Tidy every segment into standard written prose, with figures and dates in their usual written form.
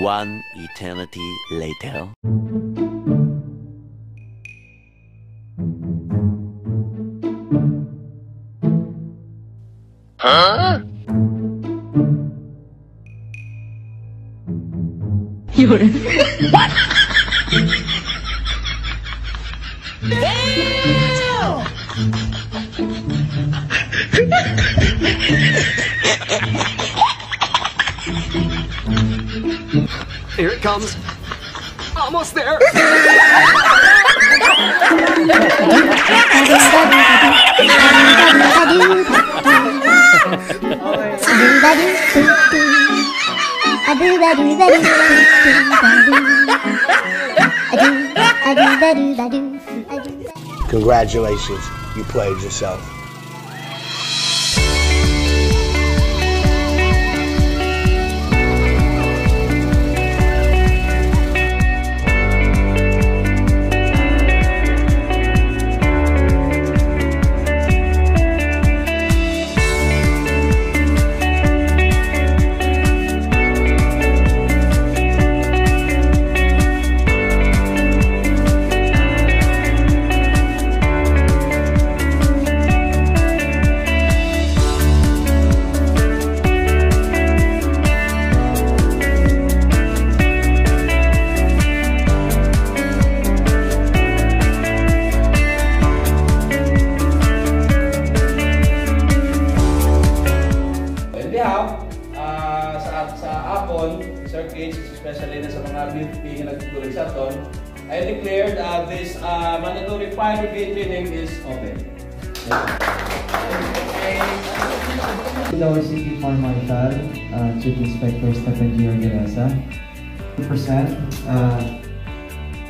One eternity later. Huh? Yun. Here it comes. Almost there. Congratulations, you played yourself. Sir Gates, especially na sa mga beauty na nagtutuloy sa aton, I declared this mandatory fire brigade training is open. Our City Fire Marshal, Chief Inspector Stephen G. Organesa, present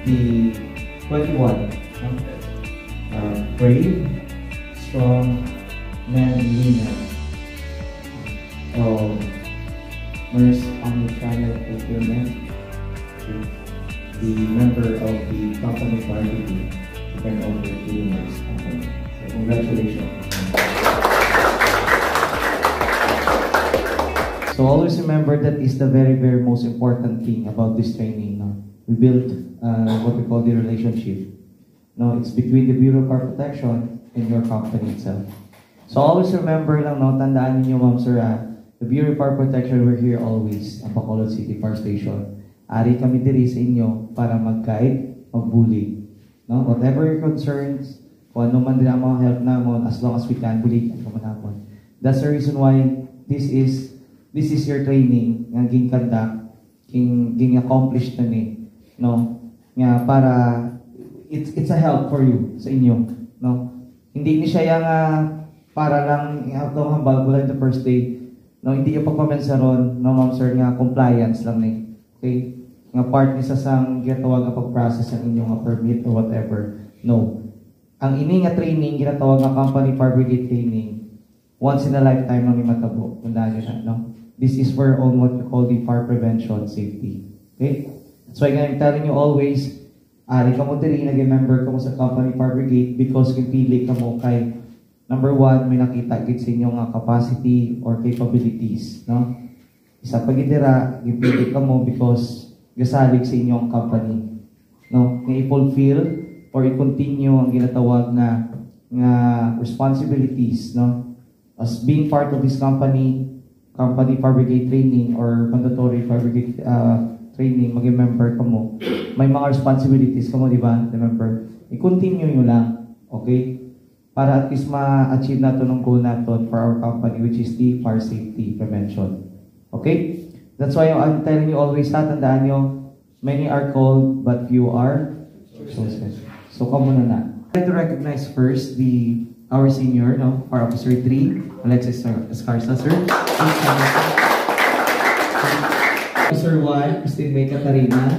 the 21 brave, strong men and women of Nurse Omnichannel Procurement, the member of the company fire brigade, to turn over to the nurse company. So congratulations. So always remember that is the very most important thing about this training. No? We build what we call the relationship. No, it's between the Bureau of Fire Protection and your company itself. So always remember lang, no, tandaan niyo, Ma'am Sir, the Bureau of Fire Protection, we're here always at Bacolod City Fire Station. Ari kami diri sa inyo para mag-guide, mag-bully. No? Whatever your concerns, kung ano man din ang mga help namon, as long as we can, bully ka naman. That's the reason why this is your training nga ging conduct, ging accomplish na ni, no? Nga para it's a help for you sa inyo, no? Hindi ni siya yang para lang atong hambal in the first day. No, hindi yung pagpamensa ron, no, Ma'am Sir, nga compliance lang ni. Okay? Nga part ni sa sang ginatawag nga pag-process ang inyong permit or whatever. No. Ang ini nga training, ginatawag nga company fire brigade training, once in a lifetime lang ni matabo. Tandaan nyo na, no? This is for on what we call the fire prevention safety. Okay? So I'm telling you always, ari ka mo diri, nag-member ka mo sa company fire brigade because kipili ka mo kay number one, may nakita gid sa inyong capacity or capabilities, no? Isa pa gid dira, gipili ka mo because gasalig sa inyong company, no? Nga i-fulfill or i-continue ang ginatawag nga responsibilities, no? As being part of this company fire brigade training or mandatory fire brigade training, mag-member ka mo, may mga responsibilities ka mo, di ba? Remember, i-continue nyo lang, okay? Para at least ma-achieve natin ang goal natin for our company, which is the fire safety prevention. Okay? That's why I'm telling you always, tandaan nyo, many are called, but few are chosen. So, come on na. I'd like to recognize first our senior, no, Fire Officer 3, Alexis Escarza, sir. Officer 1, Christine May Catarina.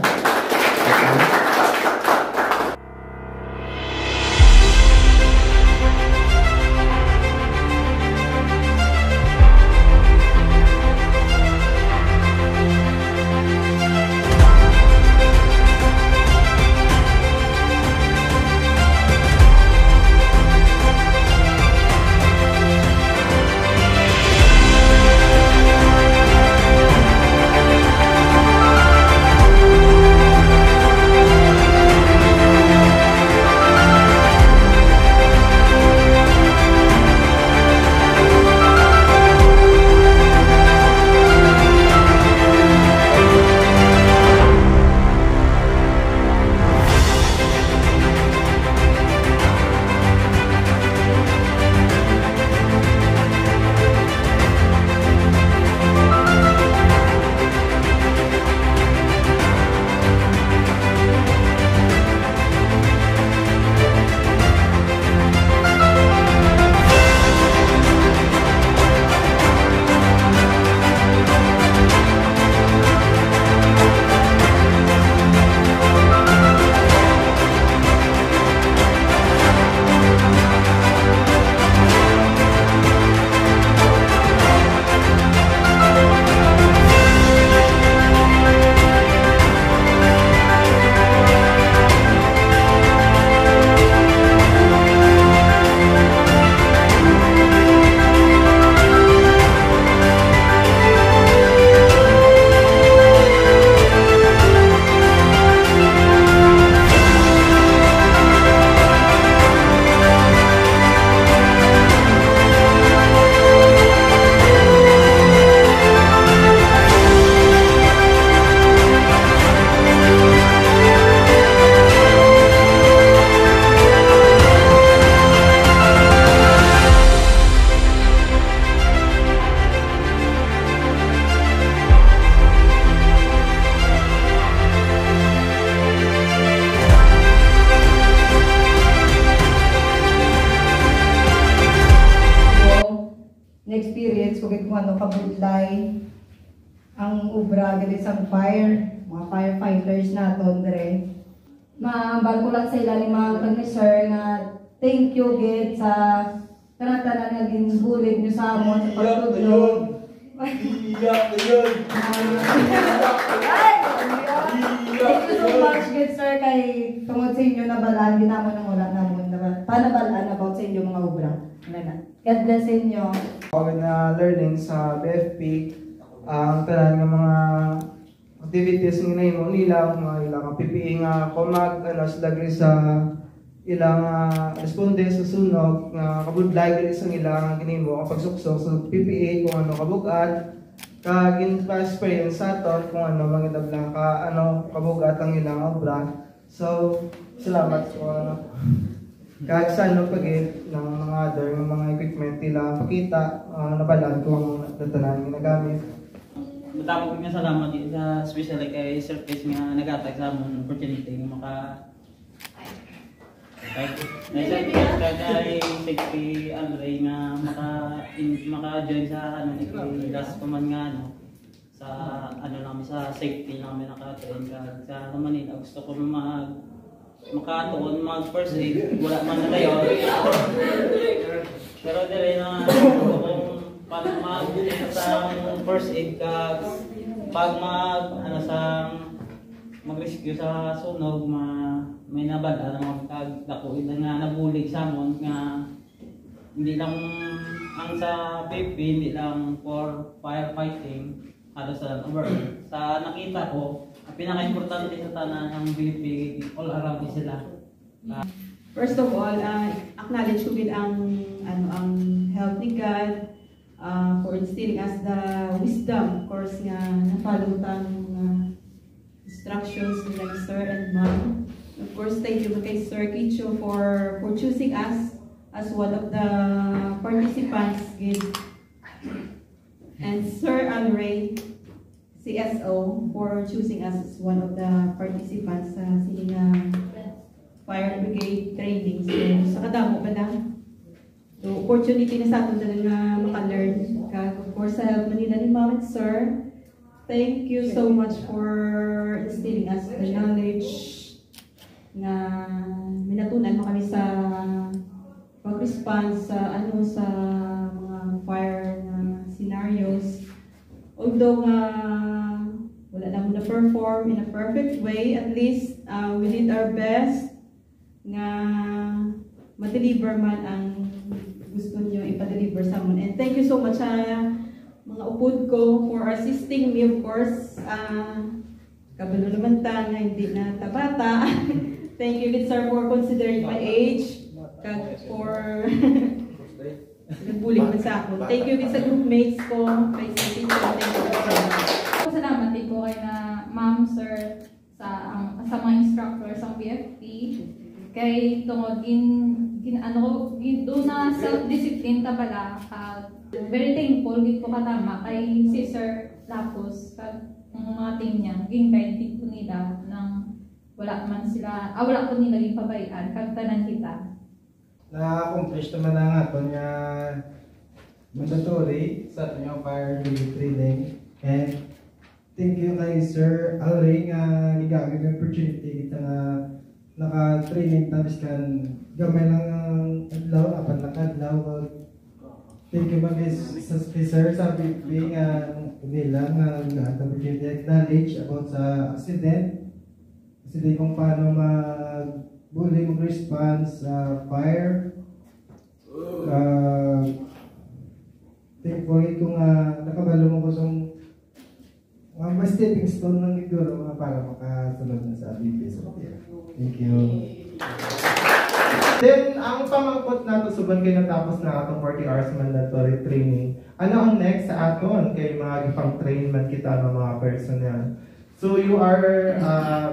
kung ano kabudlay ang ubra gali sa fire, mga firefighters naton dire. Maambal ko lang sa ilalim mga ni sir nga thank you gid sa tanan-tanan nga ginbulig niyo sa amon sa pagtudlo. Iyak na yun! Thank you so much gid sir kay tungod sa inyo nabalaan ginamon ng wala namon panabalaan about sa inyo mga ubra. God bless inyo. Ako na learning sa BFP ang tanan nga mga activities nga nahimo nila mga ilang PPE nga komag sila sa ilang responde sa sunog nga kabudlay diri sa ilang ginimo kapag suksok sa PPE kung ano kabugat kag experience sa aton kung ano magandang ka kabugat ang ilang obra. So salamat ko kag sa pagit ng mga other mga equipment nila pakita nabalaan ko ang tatanan nga nagamit. Matapos ko nga salamat sa especially kay Sir Chris nga nag-atag sa among opportunity nga maka kay Safety Andre nga maka-join sa ni last command nga sa namin sa safety namin naka-train sa Manila. Gusto ko makatuon mag first aid wala man na kayo. Pero dire na kung pag sa first aid ka pag mag-rescue sa sunog may nabala na magdakuin na nga nabulig sa amon nga hindi lang ang sa PFP hindi lang for firefighting halos sa overall sa nakita ko ang pinaka-importante sa tanan ng PFP all around sila. First of all, acknowledge ko din ang help ni God for instilling us the wisdom, of course, nga na-follow instructions ni Sir and Ma'am. Of course, thank you kay Sir Kicho for choosing us as one of the participants. And Sir Andre, CSO, for choosing us as one of the participants sa sining fire brigade training. So, sa kadamo pa na. So, opportunity na sa atin na maka-learn. Of course, sa help manila ni Ma'am and Sir, thank you so much for instilling us the knowledge na minatunan mo kami sa pag-respond sa sa mga fire na scenarios. Although wala na mo na-perform in a perfect way, at least we did our best nga ma-deliver man ang gusto niyo ipa-deliver sa amin. And thank you so much sa mga upod ko for assisting me, of course. Kabalo naman ta nga hindi na tabata. Thank you, good sir, for considering my age. For nagbuling man sa ako. Thank you sa groupmates ko. Thank you. Salamat din ko kay na ma'am, sir, sa mga instructors sa BFP. Kay tungod do na self-discipline tabala. Very thankful gid ko katama kay si Sir Lapos kag mga team niya. Guide dito nila nang wala ko nila gipabayan kag tanan kita. Na-accomplish naman ang aton nga mandatory sa aton nga fire training. And thank you kay Sir Alray nga gigamit ng opportunity kita nga naka-training tapos kan gamay lang ang adlaw, apat na adlaw. Thank you mga sir sa BFP nga nila nga opportunity acknowledge about sa accident kung paano mag-bully, mag-response sa fire. Thankful ko nga nakabalo mo ko sa mga stepping stone ng iguro para makasunod na sa BFP. Thank you. Then, ang pamangkot nato suban kay natapos na atong 40 hours mandatory training. Ano ang next sa aton kay mga gipang-train man kita ng mga personnel? So you are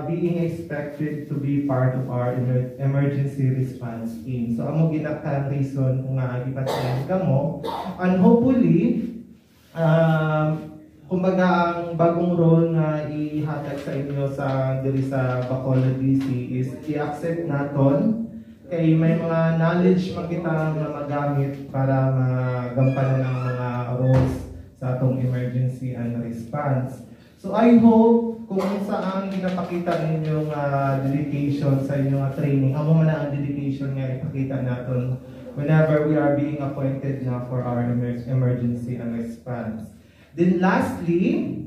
being expected to be part of our emergency response team. So amo ginakang reason kung gipatrain ka mo, and hopefully kumbaga ang bagong role na ihatag sa inyo diri sa Bacolod DC is i-accept naton kay may mga knowledge man kita na magamit para magampanan ang mga roles sa atong emergency and response. So I hope kung saan ginapakita ninyong dedication sa inyong training, amo man ang dedication nga ipakita naton whenever we are being appointed na for our emergency and response. Then lastly,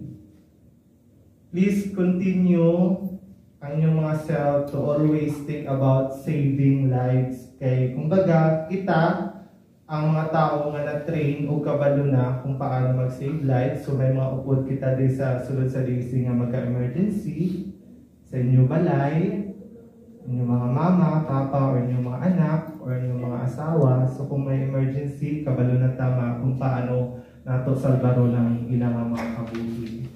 please continue ang inyong mga self to always think about saving lives. Kay kumbaga, kita ang mga tao nga na-train o kabalo na kung paano mag-save lives. So may mga upod kita din sa sulod sa DC nga magka-emergency sa inyong balay, inyong mga mama, papa, or inyong mga anak, or inyong mga asawa. So kung may emergency, kabalo na tama kung paano nato salbaro ng ilang mga kabuhi.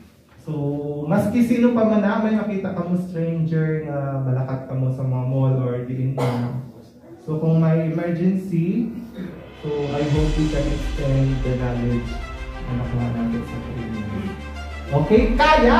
So, maski sino pa man na, may makita ka mo stranger na malakat ka mo sa mga mall or diin na. So kung may emergency, so I hope we can extend the knowledge na nakuha natin sa training. Okay, kaya?